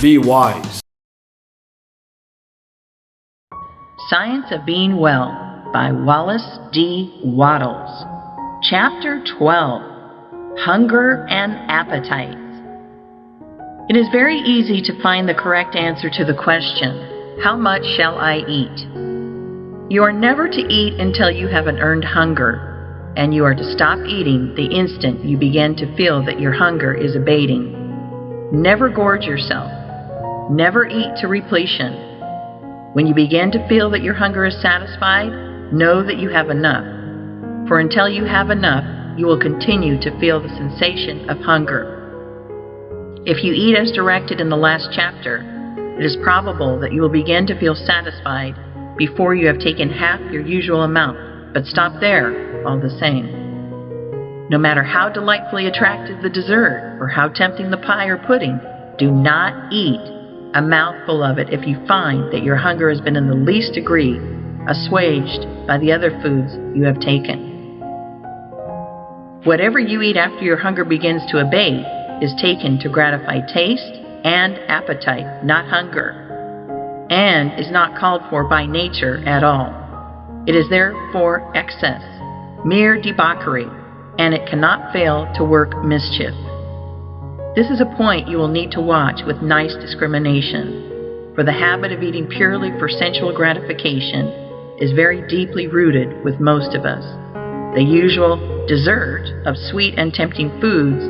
Be wise. Science of Being Well by Wallace D. Wattles. Chapter 12. Hunger and Appetite. It is very easy to find the correct answer to the question, how much shall I eat? You are never to eat until you have an earned hunger, and you are to stop eating the instant you begin to feel that your hunger is abating. Never gorge yourself. Never eat to repletion. When you begin to feel that your hunger is satisfied, know that you have enough. For until you have enough, you will continue to feel the sensation of hunger. If you eat as directed in the last chapter, it is probable that you will begin to feel satisfied before you have taken half your usual amount, but stop there all the same. No matter how delightfully attractive the dessert or how tempting the pie or pudding, do not eat a mouthful of it if you find that your hunger has been in the least degree assuaged by the other foods you have taken. Whatever you eat after your hunger begins to abate is taken to gratify taste and appetite, not hunger, and is not called for by nature at all. It is therefore excess, mere debauchery, and it cannot fail to work mischief. This is a point you will need to watch with nice discrimination, for the habit of eating purely for sensual gratification is very deeply rooted with most of us. The usual dessert of sweet and tempting foods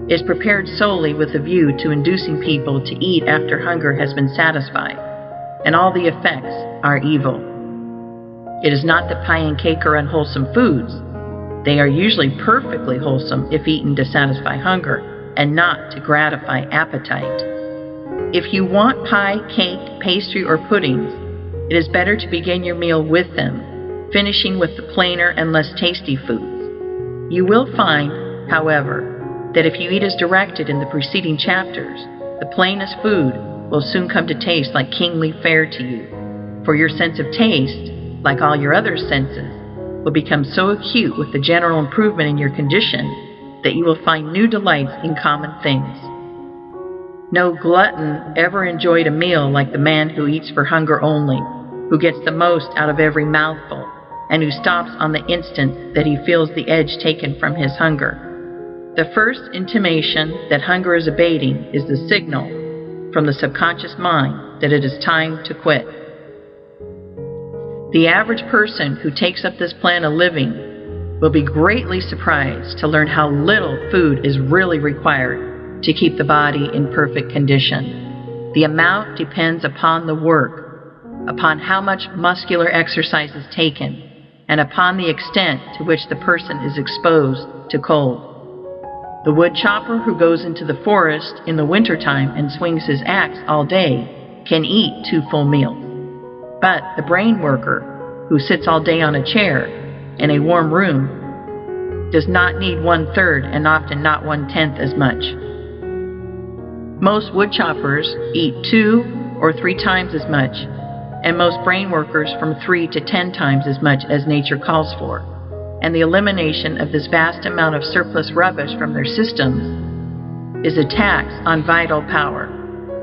is prepared solely with a view to inducing people to eat after hunger has been satisfied, and all the effects are evil. It is not that pie and cake are unwholesome foods. They are usually perfectly wholesome if eaten to satisfy hunger and not to gratify appetite. If you want pie, cake, pastry, or puddings, it is better to begin your meal with them, finishing with the plainer and less tasty foods. You will find, however, that if you eat as directed in the preceding chapters, the plainest food will soon come to taste like kingly fare to you, for your sense of taste, like all your other senses, will become so acute with the general improvement in your condition that you will find new delights in common things. No glutton ever enjoyed a meal like the man who eats for hunger only, who gets the most out of every mouthful, and who stops on the instant that he feels the edge taken from his hunger. The first intimation that hunger is abating is the signal from the subconscious mind that it is time to quit. The average person who takes up this plan of living will be greatly surprised to learn how little food is really required to keep the body in perfect condition. The amount depends upon the work, upon how much muscular exercise is taken, and upon the extent to which the person is exposed to cold. The wood chopper who goes into the forest in the wintertime and swings his axe all day can eat 2 full meals. But the brain worker who sits all day on a chair in a warm room does not need 1/3 and often not 1/10 as much. Most wood choppers eat 2 or 3 times as much, and most brain workers from 3 to 10 times as much as nature calls for. And the elimination of this vast amount of surplus rubbish from their systems is a tax on vital power.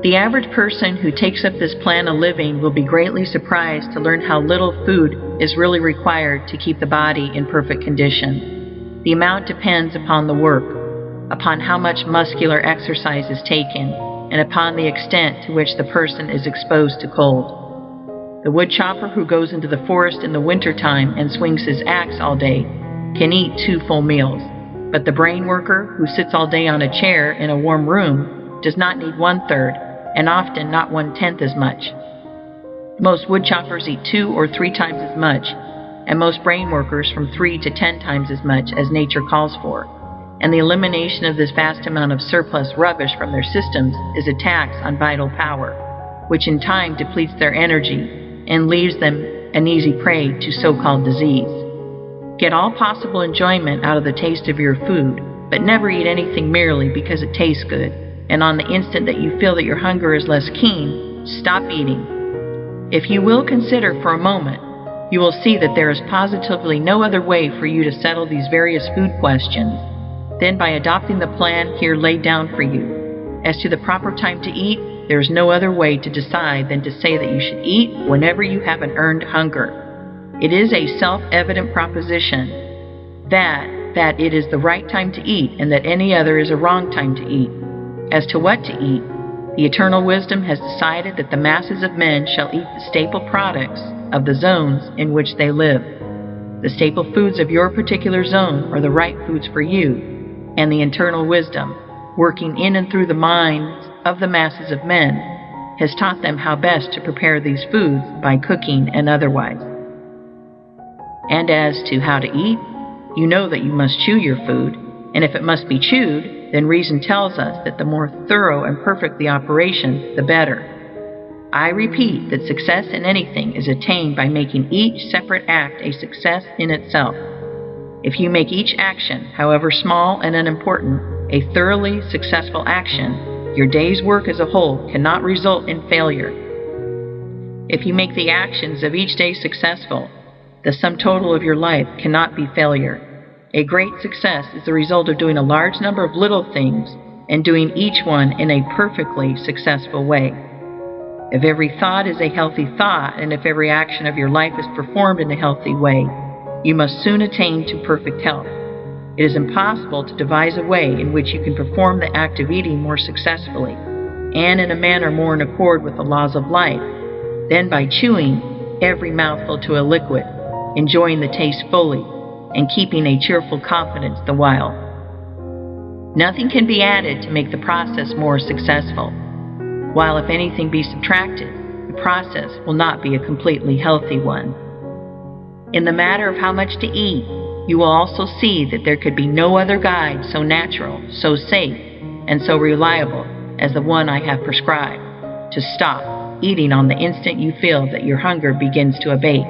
The average person who takes up this plan of living will be greatly surprised to learn how little food is really required to keep the body in perfect condition. The amount depends upon the work, upon how much muscular exercise is taken, and upon the extent to which the person is exposed to cold. The wood chopper who goes into the forest in the wintertime and swings his axe all day can eat 2 full meals, but the brain worker who sits all day on a chair in a warm room does not need 1/3 and often not 1/10 as much. Most wood choppers eat 2 or 3 times as much, and most brain workers from 3 to 10 times as much as nature calls for. And the elimination of this vast amount of surplus rubbish from their systems is a tax on vital power, which in time depletes their energy and leaves them an easy prey to so-called disease. Get all possible enjoyment out of the taste of your food, but never eat anything merely because it tastes good, and on the instant that you feel that your hunger is less keen, stop eating. If you will consider for a moment, you will see that there is positively no other way for you to settle these various food questions than by adopting the plan here laid down for you. As to the proper time to eat, there is no other way to decide than to say that you should eat whenever you have an earned hunger. It is a self-evident proposition that it is the right time to eat and that any other is a wrong time to eat. As to what to eat, the eternal wisdom has decided that the masses of men shall eat the staple products of the zones in which they live. The staple foods of your particular zone are the right foods for you, and the eternal wisdom, working in and through the minds of the masses of men, has taught them how best to prepare these foods by cooking and otherwise. And as to how to eat, you know that you must chew your food, and if it must be chewed, then reason tells us that the more thorough and perfect the operation, the better. I repeat that success in anything is attained by making each separate act a success in itself. If you make each action, however small and unimportant, a thoroughly successful action, your day's work as a whole cannot result in failure. If you make the actions of each day successful, the sum total of your life cannot be failure. A great success is the result of doing a large number of little things and doing each one in a perfectly successful way. If every thought is a healthy thought, and if every action of your life is performed in a healthy way, you must soon attain to perfect health. It is impossible to devise a way in which you can perform the act of eating more successfully, and in a manner more in accord with the laws of life, than by chewing every mouthful to a liquid, enjoying the taste fully, and keeping a cheerful confidence the while. Nothing can be added to make the process more successful, while if anything be subtracted, the process will not be a completely healthy one. In the matter of how much to eat, you will also see that there could be no other guide so natural, so safe, and so reliable as the one I have prescribed: to stop eating on the instant you feel that your hunger begins to abate.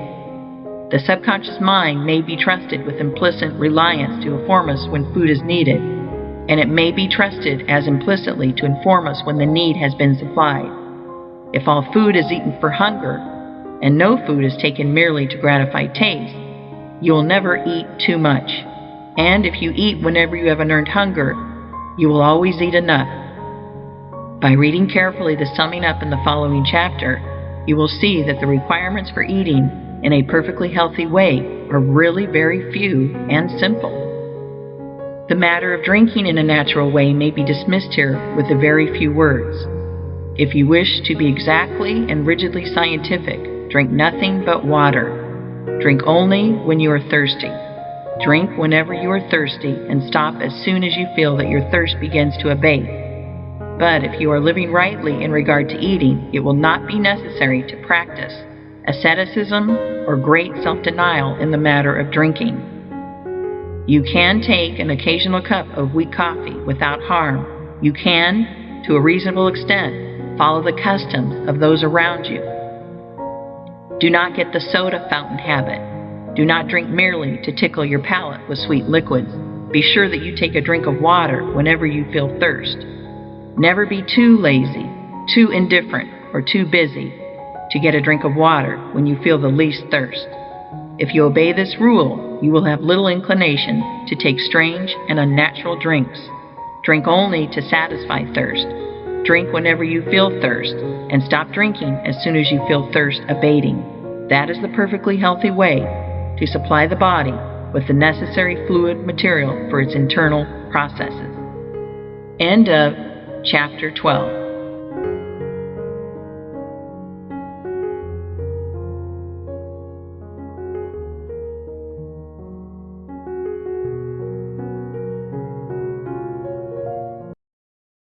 The subconscious mind may be trusted with implicit reliance to inform us when food is needed, and it may be trusted as implicitly to inform us when the need has been supplied. If all food is eaten for hunger, and no food is taken merely to gratify taste, you will never eat too much. And if you eat whenever you have an earned hunger, you will always eat enough. By reading carefully the summing up in the following chapter, you will see that the requirements for eating in a perfectly healthy way are really very few and simple. The matter of drinking in a natural way may be dismissed here with a very few words. If you wish to be exactly and rigidly scientific, drink nothing but water. Drink only when you are thirsty. Drink whenever you are thirsty and stop as soon as you feel that your thirst begins to abate. But if you are living rightly in regard to eating, it will not be necessary to practice asceticism or great self-denial in the matter of drinking. You can take an occasional cup of weak coffee without harm. You can, to a reasonable extent, follow the customs of those around you. Do not get the soda fountain habit. Do not drink merely to tickle your palate with sweet liquids. Be sure that you take a drink of water whenever you feel thirst. Never be too lazy, too indifferent, or too busy to get a drink of water when you feel the least thirst. If you obey this rule, you will have little inclination to take strange and unnatural drinks. Drink only to satisfy thirst. Drink whenever you feel thirst, and stop drinking as soon as you feel thirst abating. That is the perfectly healthy way to supply the body with the necessary fluid material for its internal processes. End of Chapter 12.